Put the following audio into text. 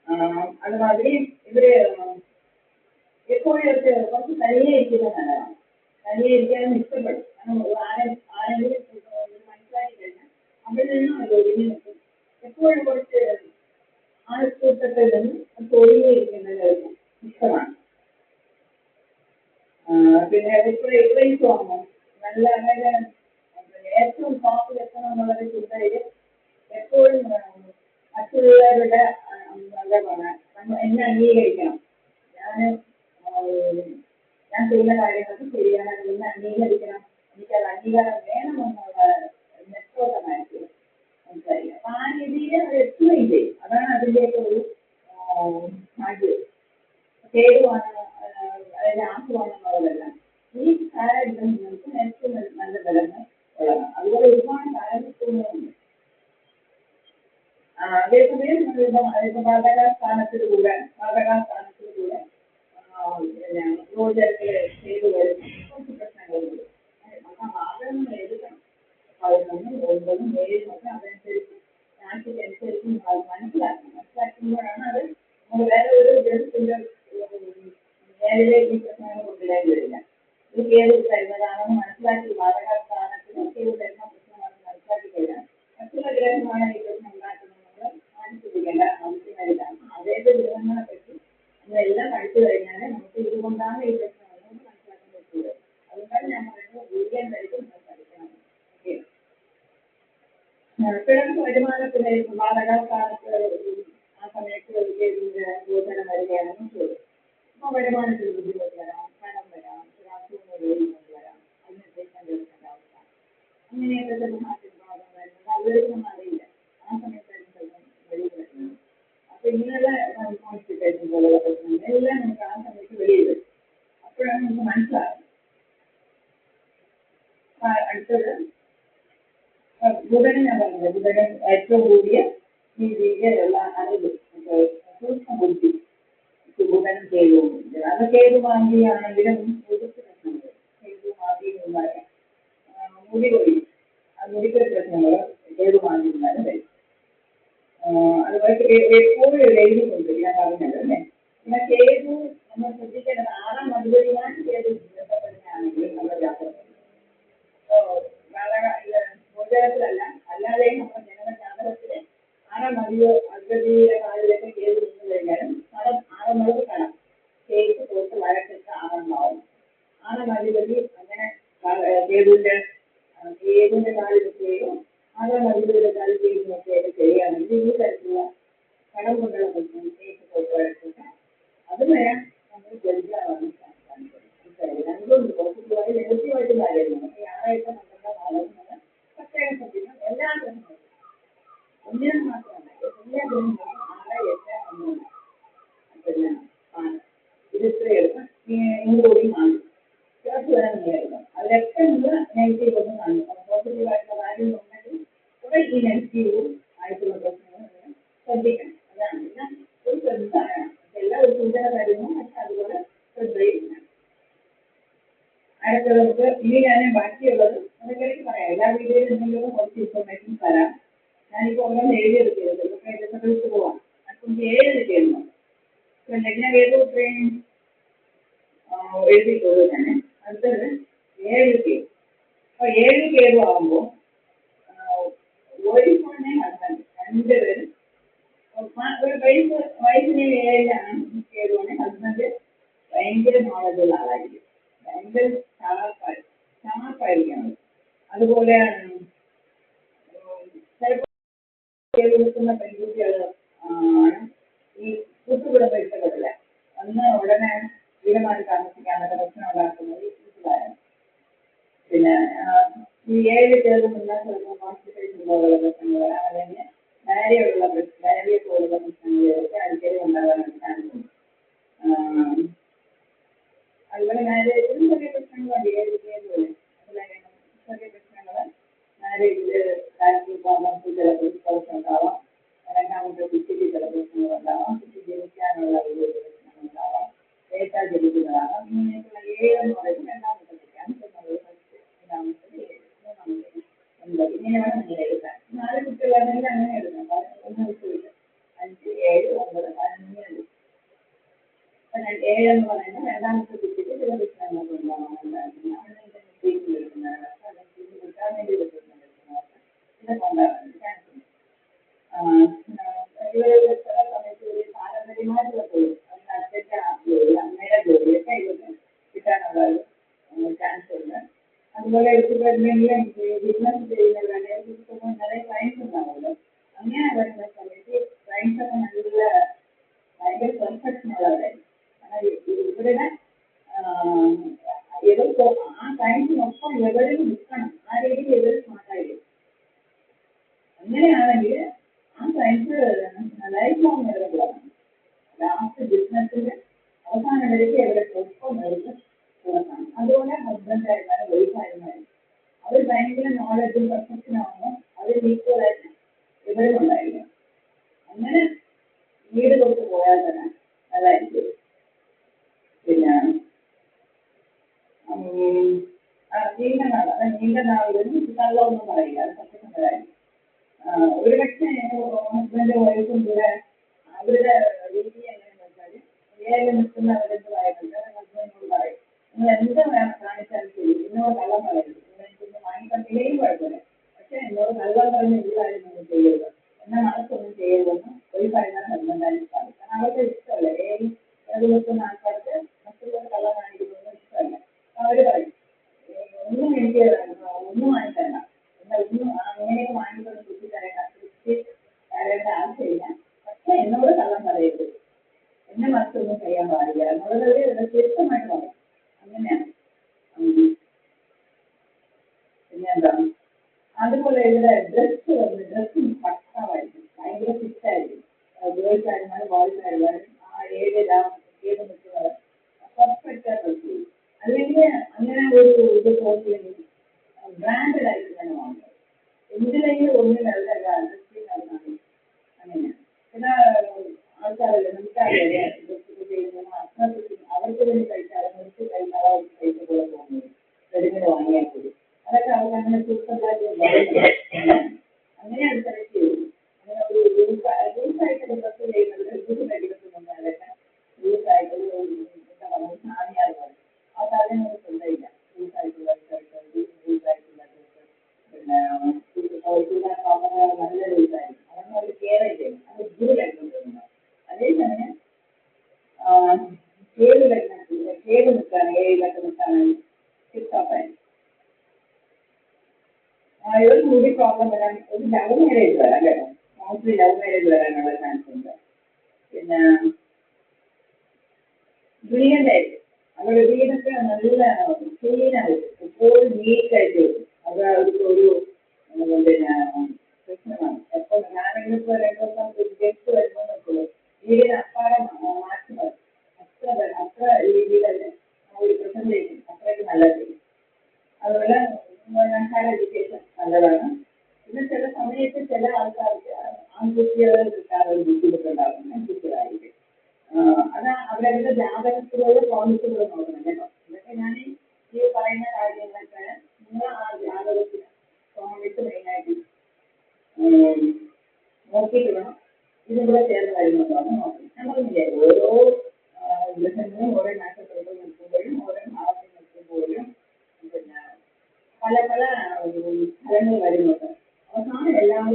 അതുമാതിരി ഇവര് എപ്പോഴും കുറച്ച് തനിയെ ഇരിക്കുന്നത് നല്ലതാണ്. തനിയെ ഇരിക്കാനും ഇഷ്ടപ്പെടും. കാരണം ആരെങ്കിലും മനസ്സിലാക്കി കഴിഞ്ഞാൽ അവിടെ നിന്നും അത് ഒഴിഞ്ഞു നിൽക്കും. എപ്പോഴും കുറച്ച് ആൾക്കൂട്ടത്തിൽ നിന്ന് ഒഴിഞ്ഞിരിക്കുന്നത് ഇഷ്ടമാണ്. പിന്നെ എക്സസൈസ് വാങ്ങും. നല്ല അതായത് ഏറ്റവും ടോപ്പിൽ എത്തണം എന്നുള്ളത് ചിന്തയിൽ എപ്പോഴും മറ്റുള്ളവരുടെ എന്താണ് നമ്മൾ എന്നെ അംഗീകരിക്കണം. ഞാൻ ഞാൻ ചെയ്യുന്ന കാര്യങ്ങൾക്ക് ശരിയാണ്, എന്നെ അംഗീകരിക്കണം, എനിക്കത് അംഗീകാരം വേണമെന്നുള്ള നെറ്റോട്ടമായിരിക്കും മനസ്സിലായില്ല. അപ്പം ആ രീതിയിൽ അത് എക്സ്പ്ലെയിൻ ചെയ്യും. അതാണ് അതിൻ്റെയൊക്കെ ഒരു ആദ്യം പേരുവാണ് അതിൻ്റെ ആക്കുവാണെന്നുള്ളതല്ല. ഈ കാര്യം നിങ്ങൾക്ക് ഏറ്റവും നല്ല ഫലങ്ങൾ ഉള്ളതാണ്. അതുപോലെ ഒരുപാട് കാര്യങ്ങളുണ്ട്. അതേസമയം ഇപ്പം വാടകാസ്ഥാനത്തിലൂടെ പിന്നെ യുവജനങ്ങൾ ചെയ്തു വരുന്ന കുറച്ച് പ്രശ്നങ്ങളുണ്ട്. അപ്പം വാഹനങ്ങൾ എടുക്കണം. 11, 9, 7 ഒക്കെ അതനുസരിച്ച് രാഷ്ട്രീയമനുസരിച്ച് മനസ്സിലാക്കുമ്പോഴാണ് അത് നമ്മൾ വേറെ ഒരു ജനത്തിൻ്റെ മേലിലേക്ക് ഈ പ്രശ്നങ്ങൾ കൊണ്ടുവരാൻ വരില്ല. ഇത് കേട് തരുന്നതാണെന്ന് മനസ്സിലാക്കി വാടകാസ്ഥാനത്തിന് കേട് തരുന്ന പ്രശ്നമാണെന്ന് മനസ്സിലാക്കി കഴിഞ്ഞാൽ മറ്റുള്ള ഗ്രഹമാണ് ഈ പ്രശ്നം ഉണ്ടാക്കുന്നത് മാറ്റിപ്പിടിക്കേണ്ട ആവശ്യമില്ല. അതേത് ഗ്രഹങ്ങളെ പറ്റി നമ്മളെല്ലാം പഠിച്ചു കഴിഞ്ഞാൽ നമുക്ക് ഇതുകൊണ്ടാണ് ഈ പ്രശ്നം എന്ന് മനസ്സിലാക്കാൻ പറ്റുള്ളൂ. അതുകൊണ്ടാണ് ഞാൻ പറയുന്നത് വീക്കെൻഡ് ആയിട്ട് നമ്മൾ പഠിക്കണം. കിഴക്ക് വരുമാനത്തിന് വാടകാസ്ഥാനത്ത് ആ സമയത്ത് യോജന വരികയാണെന്ന് ചോദിക്കും. അപ്പോൾ വരുമാനത്തിന് ബുദ്ധിമുട്ട് വരാം, കടം വരാം, അസുഖങ്ങൾ വരാം, അതിനനുസരിച്ച് എടുക്കേണ്ട അവസ്ഥ, അങ്ങനെയൊക്കെ ചില മാറ്റഭാഗം വരുന്നത് അവരൊന്നും അറിയില്ല. ആ സമയത്തായിരിക്കും വെളിയിൽ വരുന്നത്. അപ്പോൾ ഇങ്ങനെയുള്ള കോൺസ്റ്റിപ്പേഷൻ പോലുള്ള പ്രശ്നങ്ങൾ എല്ലാം നമുക്ക് ആ സമയത്ത് വെളിയിൽ വരും. അപ്പോഴാണ് നമുക്ക് മനസ്സിലാകുന്നത്. അടുത്തത് ബുധന് ഞാൻ പറഞ്ഞത്, ബുധന് ഏറ്റവും കൂടിയ ഈ രീതിയിലുള്ള അറിവ് സൂക്ഷ്മ ബുദ്ധി ബുധനും കേതുവും. അത് കേതു മാന്തിയാണെങ്കിലും മുടിക്ക് പ്രശ്നങ്ങൾ, കേതു മാന്തി ഉണ്ടായ മുടികൊഴി, ആ മുടിക്കൊരു പ്രശ്നങ്ങൾ കേതു മാന്തി ഉണ്ടായാലും വരും. അതുപോലെ എപ്പോഴും എഴുതിക്കൊണ്ട് ഞാൻ പറഞ്ഞത് അല്ലേ. പിന്നെ കേതു നമ്മൾ ശ്രദ്ധിക്കേണ്ടത് 6-ാം അധിപതിയാണ് കേതു ബന്ധപ്പെടുന്നതാണെങ്കിലും നമ്മുടെ ജാതകത്തിൽ ഗോചരത്തിലല്ല, അല്ലാതെ നമ്മുടെ ജനന ജാതകത്തിലെ 6-ാം അധിപതിയുടെ കാലിലൊക്കെ കേതു നിന്ന് കഴിഞ്ഞാലും 6-ാം കടം കേസ് പോയിട്ട് വരച്ചിട്ട് 6-ാം ഭാവം 6-ാം അധിപതി അങ്ങനെ കേതുവിൻ്റെ കാലിൽ നിൽക്കുകയോ 6-ാം അധിപതിയുടെ കാലിൽ കേസ് നോക്കുകയൊക്കെ ചെയ്യുകയാണെങ്കിൽ ഈ തരത്തിലുള്ള കടം കൊണ്ടുള്ള പ്രശ്നം കേസ് പോയിട്ട് വരച്ചിട്ട് അത് വരാൻ നമ്മൾ ജഡ്ജാവാണ്. രണ്ടും പോസിറ്റീവായി നെഗറ്റീവായിട്ടും കാര്യമില്ല. നമുക്ക് ഞായറാഴ്ച നമ്മുടെ ഭാഗം പ്രത്യേകം ശ്രദ്ധിക്കണം. എല്ലാ ഗ്രഹങ്ങളും ഒന്നിനും മാത്രമല്ല, എല്ലാ ഗ്രഹങ്ങളും 6, 8, 11 പിന്നെ ഇത് ഇത്രയെടുക്കും. ഇങ്ങോട്ട് മാറി ചേർത്ത് വരാൻ നേരിടും. അതിലൊക്കെ നമ്മൾ നെഗറ്റീവ് ഒന്നും കാണും. പോസിറ്റീവായിട്ടുള്ള കാര്യം ഉണ്ടെങ്കിൽ കുറെ ഈ നെഗറ്റീവും ആയിട്ടുള്ള പ്രശ്നങ്ങൾ നിങ്ങൾ ശ്രദ്ധിക്കണം. അതാണ് പിന്നെ ഒരു ശ്രദ്ധ വേണം. എല്ലാം ഒരു സൂചന തരുന്നു, പക്ഷെ അതുപോലെ ശ്രദ്ധയില്ല. അടുത്ത നമുക്ക് ഇനി ഞാൻ ബാക്കിയുള്ളത് അതൊക്കെ പറയാം. എല്ലാ വീഡിയോയിലും എന്തെങ്കിലും കുറച്ച് ഇൻഫർമേഷൻ തരാം. ഞാനിപ്പോൾ ഓരോന്ന് എഴുതിയെടുക്കരുത്, ഇതൊക്കെ എഴുതി പോവാം. അപ്പം 7 ചെയ്യുന്നു. ലഗ്ന കേതു ഇത്രയും എഴുതിയിട്ടുള്ളൂ ഞാൻ. അടുത്തത് 7 കേതു. അപ്പോൾ 7 കേതു ആകുമ്പോൾ ഒരു ഫോണിനെ ഹസ്ബൻഡ് രണ്ടുപേരും ഒരു വയസ്സിന് 7-ലാണ് കേതുവാണ്. ഹസ്ബൻഡ് ഭയങ്കര നോളജുള്ള ആളായിരിക്കും, ഭയങ്കര ഷാർപ്പായിരിക്കണം. അതുപോലെ ചിലപ്പോൾ കേതു നിൽക്കുന്ന പെൺകുട്ടികൾ ആണ് ഈ കൂട്ടുകുടുംബം ഇഷ്ടപ്പെടില്ല. അന്ന് ഉടനെ വീടുമാറി താമസിക്കാനൊക്കെ പ്രശ്നം ഉണ്ടാക്കുന്നത് ഈ കൂട്ടുകാരാണ്. പിന്നെ ഈ 7 കേതു മുന്നേ ചിലപ്പോൾ കോൺസ്റ്റിപ്പേഷൻ പോലുള്ള പ്രശ്നങ്ങൾ വരാം, അല്ലെങ്കിൽ ഡയറിയ പോലുള്ള പ്രശ്നങ്ങളൊക്കെ അടിക്കടി ഉണ്ടാകാനായിട്ട് ചാൻസുണ്ട്. അതുപോലെ മാരേജിലും ചെറിയ പ്രശ്നങ്ങളുണ്ട്. 7 കേതു അതിലെ ചെറിയ പ്രശ്നങ്ങൾ മാരേജിൽ പ്രോബ്ലംസ് ചിലപ്പോൾ ഉണ്ടാവാം. രണ്ടാമത്തെ കുട്ടിക്ക് ചില പ്രശ്നങ്ങളുണ്ടാവാം. കുട്ടി ജനിക്കാനുള്ള ഒരു പ്രശ്നങ്ങളുണ്ടാവാം. ഡേറ്റ ജനിക്കുന്നതാകാം. ഇങ്ങനെയൊക്കെയുള്ള 7 എന്ന് പറയുന്നത് രണ്ടാമത്തെ കുട്ടിയാണ്. രണ്ടാമത്തത് 7, മൂന്നാമത്തെ 9. ഇങ്ങനെയാണ് നിങ്ങൾ എഴുതാൻ. 4 കുട്ടികളാണെങ്കിൽ അങ്ങനെ എഴുതാം. 11 വിട്ട് 5, 7, 9, 11, എന്ന് പറയുന്നത് രണ്ടാമത്തെ കുട്ടിക്ക് ചില പ്രശ്നങ്ങളൊക്കെ ഉണ്ടാവാറുണ്ട്. അങ്ങനെ ട്രീറ്റ്മെന്റ് എടുക്കുന്നവർക്ക് അല്ലെങ്കിൽ കിട്ടാൻ വേണ്ടി എടുക്കുന്നവർക്ക് ഇതൊക്കെ ഉണ്ടാകാറുണ്ട് ചാൻസ്. ഇവർ ചില സമയത്ത് ഒരു പാരമ്പര്യമായിട്ടുള്ള തൊഴിൽ അല്ലെങ്കിൽ അച്ഛൻ്റെ ജോലി അമ്മയുടെ ജോലിയൊക്കെ ഇവർക്ക് കിട്ടാനുള്ള ഒരു ചാൻസ് ഉണ്ട്. അതുപോലെ ഇപ്പോൾ എന്തെങ്കിലും ബിസിനസ് ചെയ്യുന്നവരുടെ നിറയെ ക്ലയൻസ് ഉണ്ടാവുമല്ലോ. അങ്ങനെ വരുന്ന സമയത്ത് ക്ലയൻസൊക്കെ നല്ല ഭയങ്കര പെർഫെക്ഷൻ ഉള്ളവരായിരിക്കും. ഇവരുടെ ഇവർ ആ ക്ലയൻസിനൊപ്പം ഇവരിൽ നിൽക്കണം. ആ രീതിയിൽ ഇവർ സ്മാർട്ടായിരിക്കും. അങ്ങനെയാണെങ്കിൽ ആ ക്ലയൻസ് ലൈഫ് ലോങ് നിലനിൽക്കുകയാണ്. ലാസ്റ്റ് ബിസിനസ്സിൻ്റെ അവസാനം വരയ്ക്ക് അവരെ ഒപ്പം നിർത്തി കൊടുക്കണം. അതുപോലെ ഹസ്ബൻഡ് ആയിരുന്നാലും വൈഫ് ആയിരുന്നാലും അവർ ഭയങ്കര നോളജും പെർഫെക്ഷൻ ആകുമ്പോൾ അവർ ഈക്വലായിട്ട് ഇവരും ഉണ്ടായിരിക്കും. അങ്ങനെ വീട് കൊടുത്ത് പോയാൽ തന്നെ അതായിരിക്കും. പിന്നെ നീണ്ട നാൾ, അത് നീണ്ട നാളിലും കള്ളമൊന്നും പറയില്ല, അത് സത്യസന്ധ കാര്യം. ഒരു പക്ഷേ ഹസ്ബൻഡ് വൈഫും കൂടെ അവരുടെ രീതി എങ്ങനെയെന്ന് വെച്ചാൽ ഏഴ് നിൽക്കുന്ന അവരെന്തായിട്ടുണ്ട് ഹസ്ബൻഡിനോട് പറയും, നിങ്ങൾ എന്ത് കാണിച്ചാലും ശരി എന്നോട് കള്ളം പറയരുത്, നിങ്ങൾ എനിക്കൊന്ന് വാങ്ങിത്തന്നില്ലേലും കുഴപ്പമില്ല, പക്ഷേ എന്നോട് കള്ളം പറഞ്ഞ് എല്ലാവരും നിങ്ങൾ ചെയ്യരുത്, എന്നാൽ മനസ്സൊന്നും ചെയ്യരുതെന്ന് ഒരു പറയുന്ന ഹസ്ബൻഡായിട്ട് പറയും. കാരണം അവർക്ക് ഇഷ്ടമല്ല, ഏഴ് നിൽക്കുന്ന ആൾക്കാർക്ക് മറ്റുള്ളവർ കള്ളം കാണിക്കുന്നതൊന്നും ഇഷ്ടമല്ല. അവർ പറയും ഒന്നും എനിക്ക് ഒന്നും വാങ്ങിത്തരണ്ട, എന്നാൽ ഒന്നും അങ്ങനെയൊക്കെ വാങ്ങിക്കൊണ്ട് കുത്തി തരേണ്ട ആവശ്യമില്ല, പക്ഷേ എന്നോട് കള്ളം പറയരുത്, എന്നെ മനസ്സൊന്നും ചെയ്യാൻ പാടില്ല എന്നുള്ളത് വ്യക്തമായിട്ട് പറയും. അങ്ങനെയാണ്. പിന്നെ എന്താണ് അതുപോലെ ഇവിടെ ഡ്രസ്സും പക്കാവായിരിക്കും, ഭയങ്കര ഫിറ്റായിരിക്കും. ഗേൾസ് ആയിരുന്നാലും ബോയ്സ് ആയിരുന്നാലും ആ ഏത് നിൽക്കുന്നത് പെർഫെക്റ്റ് ഡ്രസ് ചെയ്യും. അല്ലെങ്കിൽ അങ്ങനെ ഒരു ഇത് തോന്നില്ലെങ്കിൽ ബ്രാൻഡഡ് ആയിട്ട് തന്നെ വാങ്ങുന്നത്. എന്തിനെങ്കിലും ഒന്നിനല്ല ഡ്രസ്സിങ് നടന്നാണ്. അങ്ങനെയാണ്. പിന്നെ ആൾക്കാരല്ലേ നമുക്കറിയാം ഡ്രസ്സൊക്കെ ചെയ്യുന്ന അവർക്ക് വേണ്ടി കഴിച്ചാൽ നിർത്തി കഴിച്ചാൽ അവർക്ക് പൈസ പോലെ തോന്നുന്നത് റെഡിമേഡ് വാങ്ങിയാൽ കൂടി അതൊക്കെ അവർക്ക് അങ്ങനെ സൂപ്പറായിട്ട് അങ്ങനെയാണ് സെലക്ട് ചെയ്യുന്നത്. അങ്ങനെ ഒരു ലൂസായിട്ട് ഡ്രസ്സ് ചെയ്യുന്നത് ലൂസായിട്ടൊന്നും അതൊക്കെ ലൂസായിട്ടുള്ള എന്താ പറയുക സാരിയാണ് പറയും. ആ സാധനം ശ്രദ്ധയില്ല. ലൂസായിട്ടുള്ള ലൂസായിട്ടുള്ള ഡ്രസ്സ് പിന്നെ നല്ല ലൂസായിരിക്കും. അതൊന്നും അവർ കെയർ ചെയ്യും. അത് ദൂരായിട്ടും തോന്നുന്നത്. അതേസമയം ഏത് നിൽക്കാൻ ഏഴിലൊക്കെ നിൽക്കാനായി ടിപ്ടോപ്പായി ഒരു കൂടി പ്രോബ്ലം വരാൻ ഒരു ലവ് മാരേജ് വരാം കേട്ടോ. മോസ്റ്റ്ലി ലവ് മാരേജ് വരാനുള്ള ചാൻസ് ഉണ്ട്. പിന്നെ ബ്രില്യൻ്റ് ആയിരിക്കും. അവരുടെ വീടൊക്കെ നല്ല ക്ലീനായിരിക്കും, എപ്പോഴും നീറ്റായിട്ട് വരും. അത് അവർക്ക് ഒരു പിന്നെ പ്രശ്നമാണ്. എപ്പോൾ ഞാനെങ്കിലും ഇപ്പോൾ 2 ദിവസം ഗസ്റ്റ് വരുമ്പോൾ നോക്കുള്ളൂ വീടിന് അപ്പാടെ മാറ്റുന്നത് അത്ര രീതിയിലല്ലേ ഒരു പ്രസൻറ്റേഷൻ അത്രയ്ക്ക് നല്ലത്. അതുപോലെ ഹയർ എഡ്യൂക്കേഷൻ നല്ലതാണ്. പിന്നെ ചില സമയത്ത് ചില ആൾക്കാർക്ക് ആൺകുട്ടികളെ കിട്ടാൻ ഒരു ബുദ്ധിമുട്ടുണ്ടാകും, പെൺകുട്ടികളായിരിക്കും. അത് അവരവരുടെ ജാതകത്തിലുള്ള പ്രോമിസുകൾ നോക്കണം കേട്ടോ. ഇതൊക്കെ ഞാൻ ഈ പറയുന്ന കാര്യങ്ങളൊക്കെ നിങ്ങൾ ആ ജാതകത്തിൽ പ്രോമിസ് മെയിനായിട്ട് നോക്കിയിട്ട് വേണം ഇതും കൂടെ ചേർന്ന് വരുന്നുണ്ടോ എന്ന് നോക്കണം. ഞാൻ പറഞ്ഞില്ലേ ഓരോ ഗ്രഹങ്ങളും ഓരോ നക്ഷത്രങ്ങൾ നിൽക്കുമ്പോഴും ഓരോ ഭാവത്തിൽ നിൽക്കുമ്പോഴും പിന്നെ പല പല ഫലങ്ങൾ വരുന്നുണ്ട്. അവസാനം എല്ലാം